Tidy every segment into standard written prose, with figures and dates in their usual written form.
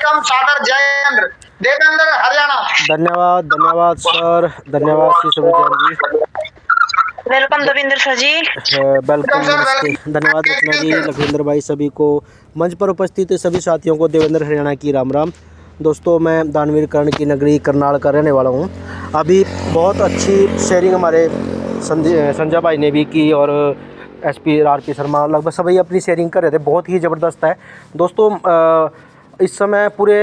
सादर जयेंद्र देवेंद्र हरियाणा। धन्यवाद धन्यवाद सर, धन्यवाद श्री सुब्रत जैन जी। वेलकम देवेंद्र सर जी। वेलकम, नमस्ते, धन्यवाद रचना जी, लखविंद्र भाई, सभी को मंच पर उपस्थित सभी साथियों को देवेंद्र हरियाणा की राम राम। दोस्तों, मैं दानवीर कर्ण की नगरी करनाल का रहने वाला हूँ। अभी बहुत अच्छी शेयरिंग हमारे संजय भाई ने भी की और एसपी आरपी शर्मा, लगभग सभी अपनी शेयरिंग कर रहे थे। बहुत ही ज़बरदस्त है दोस्तों। इस समय पूरे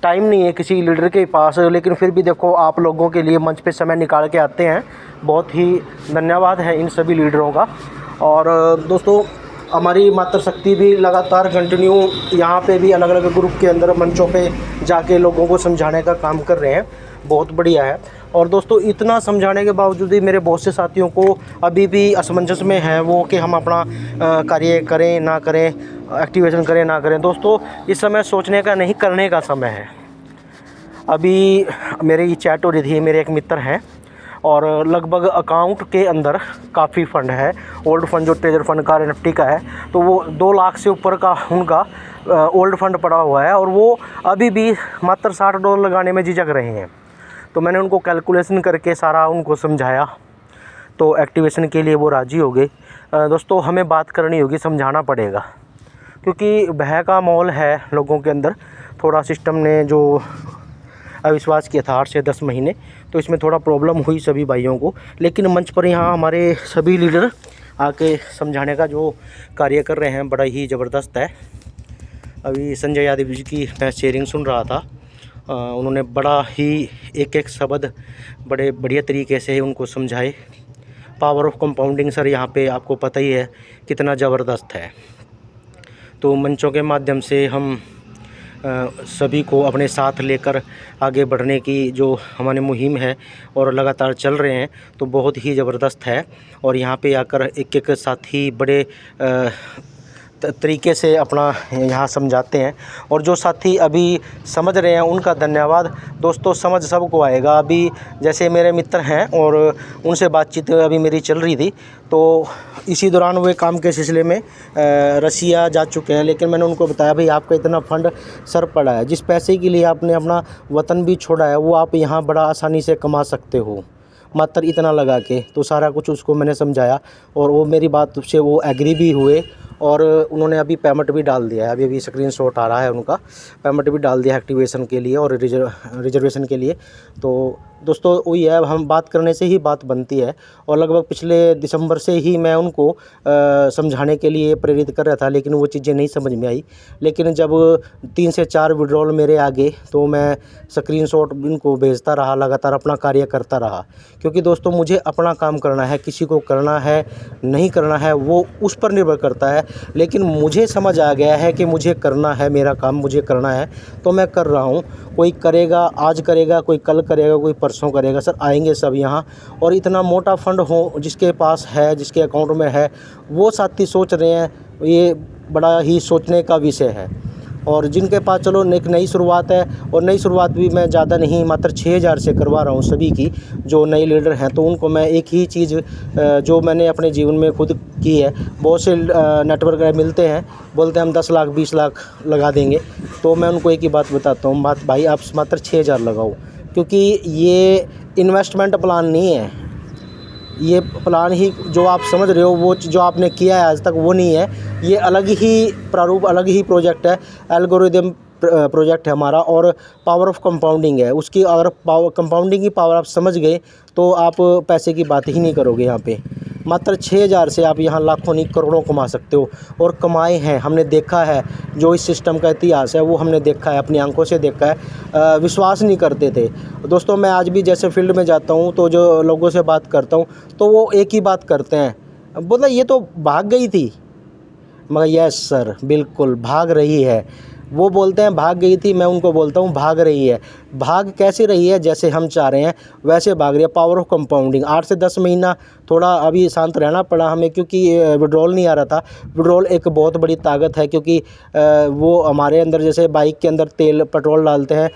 टाइम नहीं है किसी लीडर के पास, लेकिन फिर भी देखो आप लोगों के लिए मंच पे समय निकाल के आते हैं। बहुत ही धन्यवाद है इन सभी लीडरों का। और दोस्तों, हमारी मातृशक्ति भी लगातार कंटिन्यू यहाँ पे भी अलग अलग ग्रुप के अंदर मंचों पे जाके लोगों को समझाने का काम कर रहे हैं। बहुत बढ़िया है। और दोस्तों, इतना समझाने के बावजूद भी मेरे बहुत से साथियों को अभी भी असमंजस में है वो कि हम अपना कार्य करें ना करें, एक्टिवेशन करें ना करें। दोस्तों, इस समय सोचने का नहीं, करने का समय है। अभी मेरी चैट हो रही थी, मेरे एक मित्र हैं और लगभग अकाउंट के अंदर काफ़ी फ़ंड है। ओल्ड फंड जो ट्रेजर फंड का एनएफटी का है, तो वो 2 लाख से ऊपर का उनका ओल्ड फंड पड़ा हुआ है और वो अभी भी मात्र $60 लगाने में झिझक रहे हैं। तो मैंने उनको कैलकुलेशन करके सारा उनको समझाया, तो एक्टिवेशन के लिए वो राज़ी हो गए। दोस्तों, हमें बात करनी होगी, समझाना पड़ेगा, क्योंकि भय का माहौल है लोगों के अंदर। थोड़ा सिस्टम ने जो अविश्वास किया था 8 से 10 महीने, तो इसमें थोड़ा प्रॉब्लम हुई सभी भाइयों को। लेकिन मंच पर यहाँ हमारे सभी लीडर आके समझाने का जो कार्य कर रहे हैं, बड़ा ही ज़बरदस्त है। अभी संजय यादव जी की मैं शेयरिंग सुन रहा था। उन्होंने बड़ा ही एक शब्द बड़े बढ़िया तरीके से उनको समझाए। पावर ऑफ कंपाउंडिंग सर, यहाँ पे आपको पता ही है कितना ज़बरदस्त है। तो मंचों के माध्यम से हम सभी को अपने साथ लेकर आगे बढ़ने की जो हमारी मुहिम है और लगातार चल रहे हैं, तो बहुत ही ज़बरदस्त है। और यहाँ पे आकर एक एक साथी बड़े तरीके से अपना यहाँ समझाते हैं। और जो साथी अभी समझ रहे हैं उनका धन्यवाद। दोस्तों, समझ सबको आएगा। अभी जैसे मेरे मित्र हैं और उनसे बातचीत अभी मेरी चल रही थी, तो इसी दौरान वे काम के सिलसिले में रसिया जा चुके हैं। लेकिन मैंने उनको बताया, भाई आपका इतना फ़ंड सर पड़ा है, जिस पैसे के लिए आपने अपना वतन भी छोड़ा है वो आप यहाँ बड़ा आसानी से कमा सकते हो, मात्र इतना लगा के। तो सारा कुछ उसको मैंने समझाया और वो मेरी बात से वो एग्री भी हुए और उन्होंने अभी पेमेंट भी डाल दिया है। अभी स्क्रीनशॉट आ रहा है उनका, पेमेंट भी डाल दिया एक्टिवेशन के लिए और रिजर्वेशन के लिए। तो दोस्तों, वही है, हम बात करने से ही बात बनती है। और लगभग पिछले दिसंबर से ही मैं उनको समझाने के लिए प्रेरित कर रहा था, लेकिन वो चीज़ें नहीं समझ में आई। लेकिन जब 3 से 4 विड्रॉल मेरे आगे, तो मैं स्क्रीनशॉट इनको भेजता रहा, लगातार अपना कार्य करता रहा। क्योंकि दोस्तों, मुझे अपना काम करना है, किसी को करना है नहीं करना है वो उस पर निर्भर करता है। लेकिन मुझे समझ आ गया है कि मुझे करना है, मेरा काम मुझे करना है, तो मैं कर रहा हूँ। कोई करेगा, आज करेगा, कोई कल करेगा, कोई परसों करेगा, सर आएंगे सब यहाँ। और इतना मोटा फंड हो जिसके पास है, जिसके अकाउंट में है, वो साथी सोच रहे हैं, ये बड़ा ही सोचने का विषय है। और जिनके पास चलो एक नई शुरुआत है, और नई शुरुआत भी मैं ज़्यादा नहीं, मात्र 6000 से करवा रहा हूँ सभी की जो नए लीडर हैं। तो उनको मैं एक ही चीज़ जो मैंने अपने जीवन में खुद की है, बहुत से नेटवर्क मिलते हैं, बोलते हैं हम 10 लाख 20 लाख लगा देंगे। तो मैं उनको एक ही बात बताता हूँ, भाई आप मात्र 6000 लगाओ, क्योंकि ये इन्वेस्टमेंट प्लान नहीं है। ये प्लान ही जो आप समझ रहे हो, वो जो आपने किया है आज तक, वो नहीं है। ये अलग ही प्रारूप, अलग ही प्रोजेक्ट है, एल्गोरिदम प्रोजेक्ट है हमारा। और पावर ऑफ कंपाउंडिंग है उसकी। अगर कंपाउंडिंग की पावर आप समझ गए तो आप पैसे की बात ही नहीं करोगे। यहाँ पे मात्र 6000 से आप यहाँ लाखों नहीं करोड़ों कमा सकते हो, और कमाए हैं। हमने देखा है, जो इस सिस्टम का इतिहास है वो हमने देखा है, अपनी आंखों से देखा है। विश्वास नहीं करते थे दोस्तों। मैं आज भी जैसे फील्ड में जाता हूँ तो जो लोगों से बात करता हूँ, तो वो एक ही बात करते हैं, बोला ये तो भाग गई थी। मगर यस सर, बिल्कुल भाग रही है। वो बोलते हैं भाग गई थी, मैं उनको बोलता हूँ भाग रही है। भाग कैसे रही है? जैसे हम चाह रहे हैं वैसे भाग रही है। Power of compounding. 8 से 10 महीना थोड़ा अभी शांत रहना पड़ा हमें, क्योंकि विड्रॉल नहीं आ रहा था। विड्रॉल एक बहुत बड़ी ताकत है, क्योंकि वो हमारे अंदर जैसे बाइक के अंदर तेल पेट्रोल डालते हैं,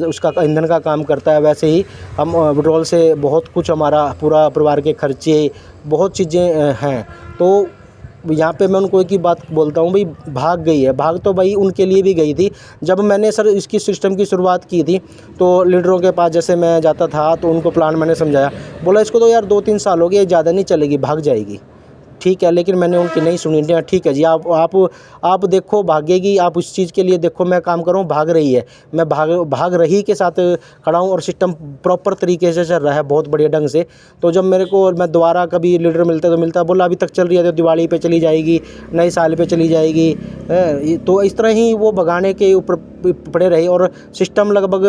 उसका ईंधन का काम करता है, वैसे ही हम विड्रॉल से बहुत कुछ, हमारा पूरा परिवार के खर्चे, बहुत चीज़ें हैं। तो यहाँ पे मैं उनको एक ही बात बोलता हूँ भाई, भाग गई है, भाग तो भाई उनके लिए भी गई थी। जब मैंने सर इसकी सिस्टम की शुरुआत की थी तो लीडरों के पास जैसे मैं जाता था तो उनको प्लान मैंने समझाया, बोला इसको तो यार 2-3 साल हो गए, ज़्यादा नहीं चलेगी, भाग जाएगी। ठीक है, लेकिन मैंने उनकी नहीं सुनी। ठीक है जी, आप देखो भागेगी, आप उस चीज़ के लिए देखो, मैं काम कर रहा हूँ, भाग रही है, मैं भाग रही के साथ खड़ा हूँ और सिस्टम प्रॉपर तरीके से चल रहा है, बहुत बढ़िया ढंग से। तो जब मेरे को मैं दोबारा कभी लीडर मिलता तो मिलता, बोला अभी तक चल रही है तो दिवाली पे चली जाएगी, नए साल पे चली जाएगी। तो इस तरह ही वो भगाने के ऊपर पड़े रहे और सिस्टम लगभग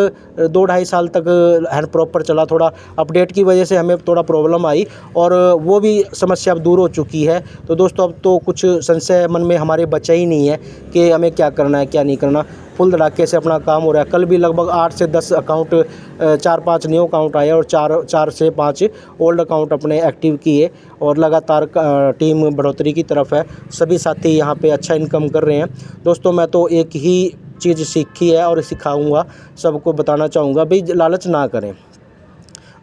2-2.5 साल तक है प्रॉपर चला। थोड़ा अपडेट की वजह से हमें थोड़ा प्रॉब्लम आई और वो भी समस्या अब दूर हो चुकी है। तो दोस्तों अब तो कुछ संशय मन में हमारे बचा ही नहीं है कि हमें क्या करना है क्या नहीं करना, फुल धड़ाके से अपना काम हो रहा है। कल भी लगभग 8 से 10 अकाउंट, 4-5 न्यू अकाउंट आए और 4 से 5 ओल्ड अकाउंट अपने एक्टिव किए और लगातार टीम बढ़ोतरी की तरफ है। सभी साथी यहाँ पे अच्छा इनकम कर रहे हैं। दोस्तों मैं तो एक ही चीज़ सीखी है और सिखाऊंगा, सबको बताना चाहूँगा भाई, लालच ना करें।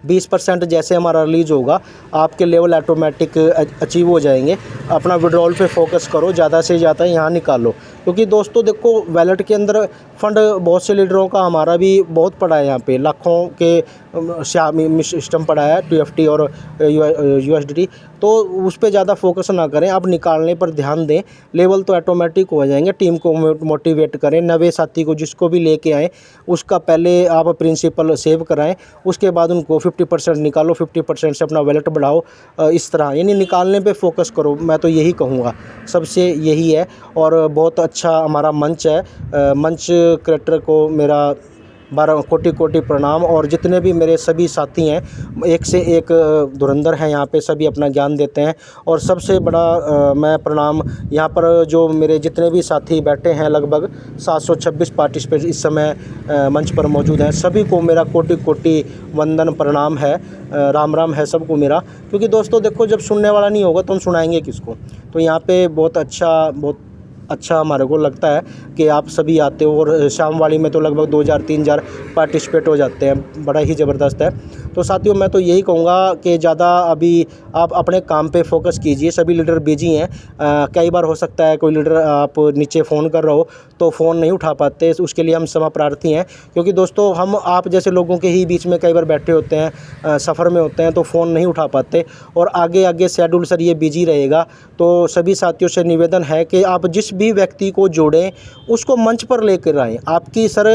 20% जैसे हमारा रिलीज होगा आपके लेवल ऑटोमेटिक अचीव हो जाएंगे। अपना विड्रॉल पे फोकस करो, ज़्यादा से ज़्यादा यहाँ निकालो, क्योंकि दोस्तों देखो वैलेट के अंदर फंड बहुत से लीडरों का, हमारा भी बहुत पड़ा है यहाँ पे, लाखों के सिस्टम पड़ा है, TFT और USDT। तो उस पर ज़्यादा फोकस ना करें, आप निकालने पर ध्यान दें, लेवल तो ऑटोमेटिक हो जाएंगे। टीम को मोटिवेट करें, नवे साथी को जिसको भी लेके आएँ उसका पहले आप प्रिंसिपल सेव कराएं, उसके बाद उनको 50% निकालो, 50% से अपना वैलेट बढ़ाओ। इस तरह यानी निकालने पे फोकस करो, मैं तो यही कहूँगा, सबसे यही है। और बहुत अच्छा हमारा मंच है, मंच क्रिएटर को मेरा 12 कोटि प्रणाम। और जितने भी मेरे सभी साथी हैं, एक से एक धुरंधर हैं यहाँ पे, सभी अपना ज्ञान देते हैं। और सबसे बड़ा मैं प्रणाम यहाँ पर जो मेरे जितने भी साथी बैठे हैं, लगभग 726 पार्टिसिपेंट इस समय मंच पर मौजूद हैं, सभी को मेरा कोटि वंदन प्रणाम है, राम राम है सबको मेरा। क्योंकि दोस्तों देखो, जब सुनने वाला नहीं होगा तो हम सुनाएंगे किसको। तो यहाँ पे बहुत अच्छा हमारे को लगता है कि आप सभी आते हो। और शाम वाली में तो लगभग 2000-3000 पार्टिसिपेट हो जाते हैं, बड़ा ही ज़बरदस्त है। तो साथियों मैं तो यही कहूँगा कि ज़्यादा अभी आप अपने काम पे फोकस कीजिए। सभी लीडर बिजी हैं, कई बार हो सकता है कोई लीडर आप नीचे फ़ोन कर रहे हो तो फ़ोन नहीं उठा पाते, उसके लिए हम क्षमा प्रार्थी हैं। क्योंकि दोस्तों हम आप जैसे लोगों के ही बीच में कई बार बैठे होते हैं, सफ़र में होते हैं, तो फ़ोन नहीं उठा पाते और आगे शेड्यूल सर ये बिजी रहेगा। तो सभी साथियों से निवेदन है कि आप जिस भी व्यक्ति को जोड़ें उसको मंच पर लेकर आएँ। आपकी सर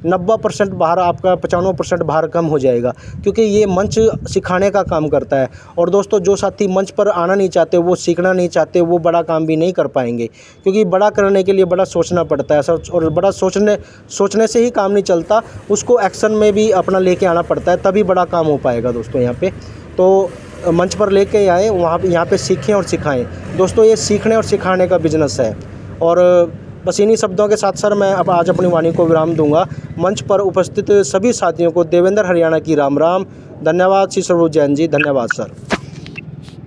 90% बाहर, आपका 95% बाहर कम हो जाएगा, क्योंकि ये मंच सिखाने का काम करता है। और दोस्तों जो साथी मंच पर आना नहीं चाहते, वो सीखना नहीं चाहते, वो बड़ा काम भी नहीं कर पाएंगे। क्योंकि बड़ा करने के लिए बड़ा सोचना पड़ता है सर, और बड़ा सोचने से ही काम नहीं चलता, उसको एक्शन में भी अपना लेके आना पड़ता है, तभी बड़ा काम हो पाएगा दोस्तों। यहाँ पे तो मंच पर लेके आए, वहाँ पे यहाँ पे सीखें और सिखाएं। दोस्तों ये सीखने और सिखाने का बिजनेस है। और बस इन्हीं शब्दों के साथ सर मैं अब आज अपनी वाणी को विराम दूंगा। मंच पर उपस्थित सभी साथियों को देवेंद्र हरियाणा की राम राम। धन्यवाद श्री स्वरूप जैन जी, धन्यवाद सर।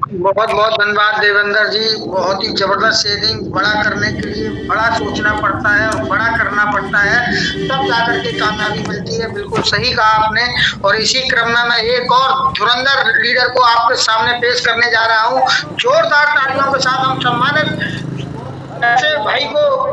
बहुत बहुत धन्यवाद देवेंद्र जी, बहुत ही जबरदस्त शेयरिंग। बड़ा करने के लिए बड़ा सोचना पड़ता है और बड़ा करना पड़ता है, तब जाकर के कामयाबी मिलती है। बिल्कुल सही कहा आपने। और इसी क्रम में मैं एक और धुरंधर लीडर को आपके सामने पेश करने जा रहा हूँ। जोरदार तालियों के साथ हम सम्मानित ऐसे भाई को